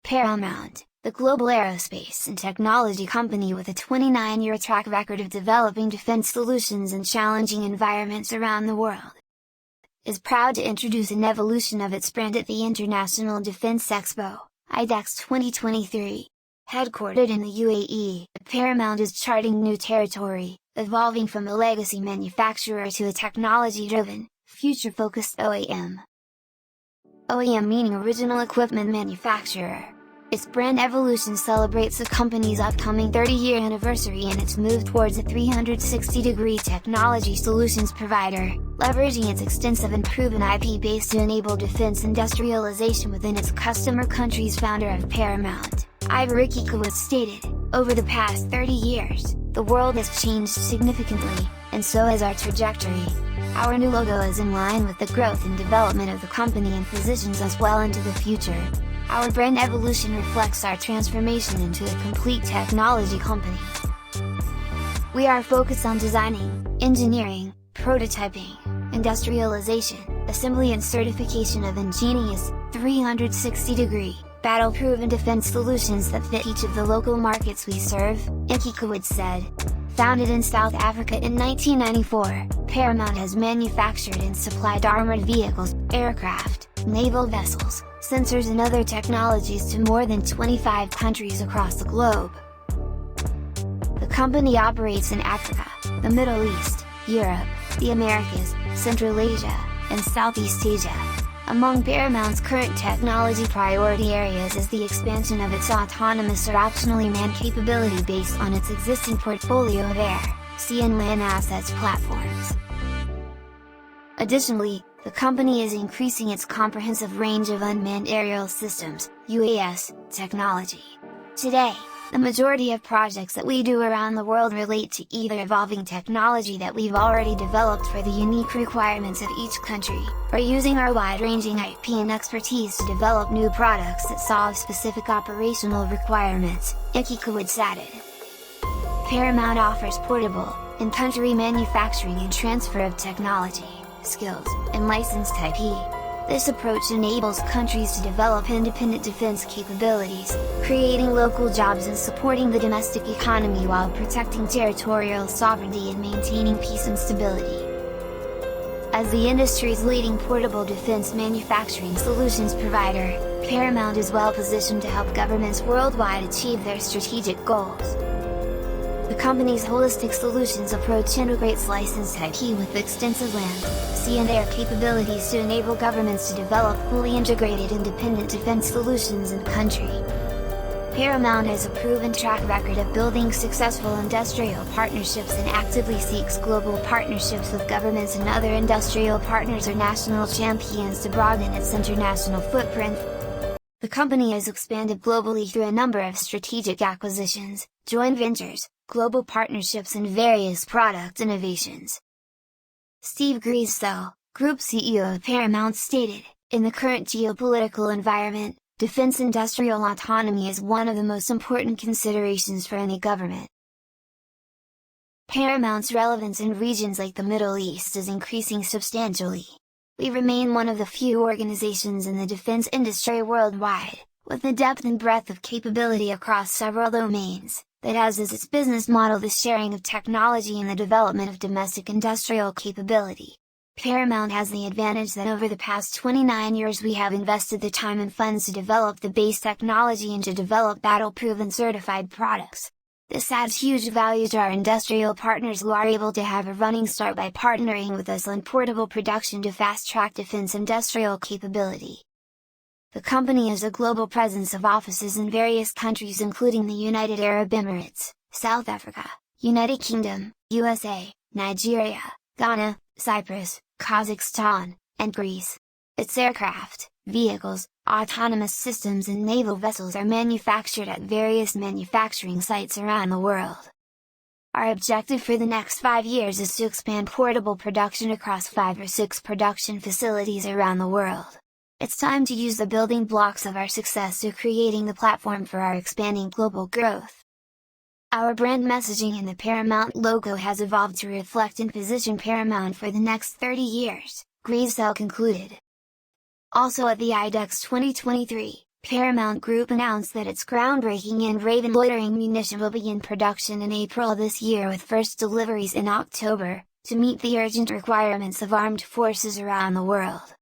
Paramount, the global aerospace and technology company with a 29-year track record of developing defense solutions in challenging environments around the world, is proud to introduce an evolution of its brand at the International Defence Expo, IDEX 2023. Headquartered in the UAE, Paramount is charting new territory, evolving from a legacy manufacturer to a technology-driven, future-focused OEM. OEM meaning original equipment manufacturer. Its brand evolution celebrates the company's upcoming 30-year anniversary and its move towards a 360-degree technology solutions provider, leveraging its extensive and proven IP base to enable defense industrialization within its customer countries. Founder of Paramount, Ricky Kowitz stated, "Over the past 30 years, the world has changed significantly, and so has our trajectory. Our new logo is in line with the growth and development of the company and positions us well into the future. Our brand evolution reflects our transformation into a complete technology company. We are focused on designing, engineering, prototyping, industrialization, assembly and certification of ingenious, 360-degree, battle-proven defense solutions that fit each of the local markets we serve," Ricky Kowitz said. Founded in South Africa in 1994, Paramount has manufactured and supplied armored vehicles, aircraft, naval vessels, sensors and other technologies to more than 25 countries across the globe. The company operates in Africa, the Middle East, Europe, the Americas, Central Asia, and Southeast Asia. Among Paramount's current technology priority areas is the expansion of its autonomous or optionally manned capability based on its existing portfolio of air, sea and land assets platforms. Additionally, the company is increasing its comprehensive range of unmanned aerial systems, UAS, technology. Today, the majority of projects that we do around the world relate to either evolving technology that we've already developed for the unique requirements of each country, or using our wide-ranging IP and expertise to develop new products that solve specific operational requirements, Ricky Kowitz added. Paramount offers portable, in-country manufacturing and transfer of technology, skills, and licensed IP. This approach enables countries to develop independent defense capabilities, creating local jobs and supporting the domestic economy while protecting territorial sovereignty and maintaining peace and stability. As the industry's leading portable defense manufacturing solutions provider, Paramount is well positioned to help governments worldwide achieve their strategic goals. The company's holistic solutions approach integrates licensed IP with extensive land, sea and air capabilities to enable governments to develop fully integrated independent defense solutions in country. Paramount has a proven track record of building successful industrial partnerships and actively seeks global partnerships with governments and other industrial partners or national champions to broaden its international footprint. The company has expanded globally through a number of strategic acquisitions, joint ventures, global partnerships and various product innovations. Steve Griestow, Group CEO of Paramount stated, "In the current geopolitical environment, defense industrial autonomy is one of the most important considerations for any government." Paramount's relevance in regions like the Middle East is increasing substantially. We remain one of the few organizations in the defense industry worldwide, with the depth and breadth of capability across several domains, that has as its business model the sharing of technology and the development of domestic industrial capability. Paramount has the advantage that over the past 29 years we have invested the time and funds to develop the base technology and to develop battle-proven certified products. This adds huge value to our industrial partners who are able to have a running start by partnering with us on portable production to fast-track defense industrial capability. The company has a global presence of offices in various countries including the United Arab Emirates, South Africa, United Kingdom, USA, Nigeria, Ghana, Cyprus, Kazakhstan, and Greece. Its aircraft, vehicles, autonomous systems and naval vessels are manufactured at various manufacturing sites around the world. Our objective for the next 5 years is to expand portable production across 5 or 6 production facilities around the world. It's time to use the building blocks of our success to creating the platform for our expanding global growth. Our brand messaging and the Paramount logo has evolved to reflect and position Paramount for the next 30 years, Griestow concluded. Also at the IDEX 2023, Paramount Group announced that its groundbreaking and Raven loitering munition will begin production in April this year with first deliveries in October, to meet the urgent requirements of armed forces around the world.